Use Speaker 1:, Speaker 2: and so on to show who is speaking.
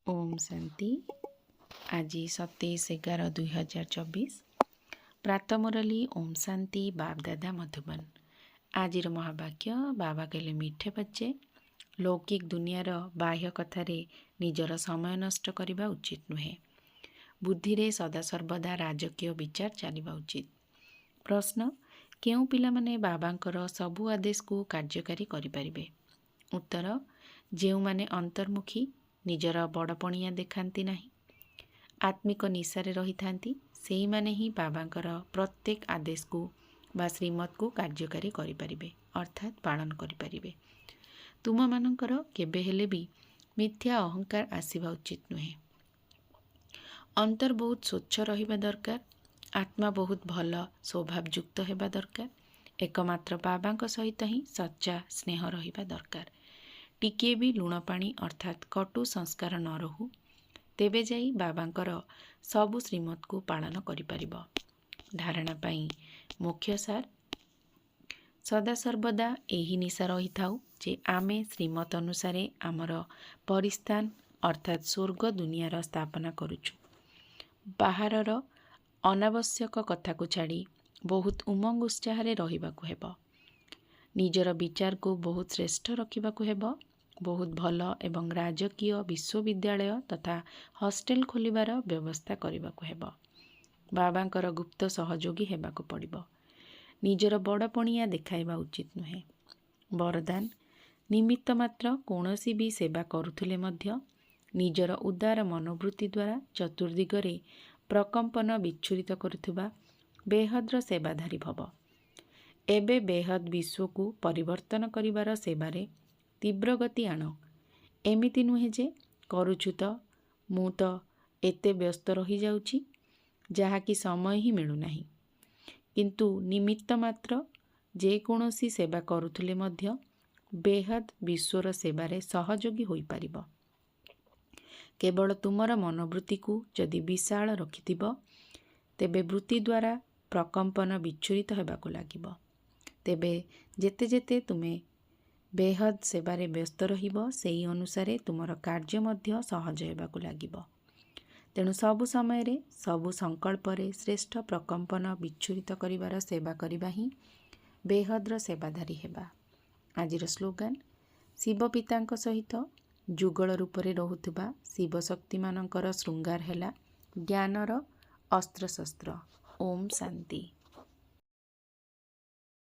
Speaker 1: ओम शांति। आज 27/11/2024 प्रातः मुरली ओम शांति बाप दादा मधुबन। आज महावाक्य बाबा कहले मीठे बच्चे लौकिक दुनियार बाह्य कथार निजर समय नष्ट करने उचित नुहे। बुद्धि रे सदासर्वदा राजकीय विचार चलवा उचित। प्रश्न केउं पिलामाने बाबांकर सबु आदेश को कार्यकारी करिपारिबे? उत्तर जेउ माने अंतर्मुखी निजर बड़पणिया देखाती नहीं, आत्मिक निशारे रही थांती, सेही माने ही बाबांकर प्रत्येक आदेश को बा श्रीमत को कार्यकारी करिपारिबे अर्थात पालन करिपारिबे। तुम मानकर केबे हेले भी मिथ्या अहंकार आसीबा उचित नुहे। अंतर बहुत स्वच्छ रहिबा दरकार, आत्मा बहुत भल स्वभावयुक्त हेबा दरकार। एकमात्र बाबांक सहित ही सच्चा स्नेह रहिबा दरकार। टिके भी लुण पानी अर्थात कटु संस्कार न रहू, तेबे जाई बाबांकर सबु श्रीमत को पालन करिपारिबो। धारणा पाई मुख्य सार सदासर्वदा एही निशा रही थाउ जे आमे श्रीमत अनुसारे आमर परिस्थान अर्थात स्वर्ग दुनियार स्थापना करुछु। बाहरर अनावश्यक कथा को छाड़ी बहुत उमंग उत्साह रहिबाकु हेबो। निजर विचार को बहुत श्रेष्ठ रखिबाकु हेबो। बहुत भल एवं राजकीय विश्वविद्यालय तथा हॉस्टेल खोलिबार व्यवस्था करिबाकु हेबो। बाबांकर गुप्त सहयोगी हेबाकु पड़िबो। निजर बड़पणिया देखाइबा उचित नुहे। वरदान निमित्त मात्र कौनसी भी सेवा करुथिले मध्य निजर उदार मनोवृत्ति द्वारा चतुर्दिगरे प्रकंपन विच्छुरित करुथुबा बेहद्र सेवाधारी भव। एबे बेहद विश्व को परिवर्तन करिबार सेवारे तीव्र गति आण। एमिति नुहे जे करुछु तो मु तो एते व्यस्त रही जाउची जहा कि समय ही मिलु नाही, किंतु निमित्त मात्र जे कोनोसी सेवा करुथुले मध्य बेहद विश्वर सेवारे सहयोगी होई पारिबो। केवल तुमर मनोवृत्ति को जदि विशाल रखिथिबो तेबे वृत्ति द्वारा प्रकंपन विच्छुरित हेबाकु लागिबो। तेबे जेते जेते तुमे बेहद सेवारे व्यस्त रहिबो सेही अनुसारे तुमर कार्य मध्य सहज हेबाकु लागिबो। तेणु सबु समय रे सबु संकल्परे श्रेष्ठ प्रकंपन विच्छुरित करिवार सेवा करिबा ही बेहद्र सेवाधारी हेबा। आजिर स्लोगान शिव पितांक सहित जुगल रूपरे रहुथुबा शिव शक्ति मानकर श्रृंगार हेला ज्ञानर अस्त्र शस्त्र। ओम शांति।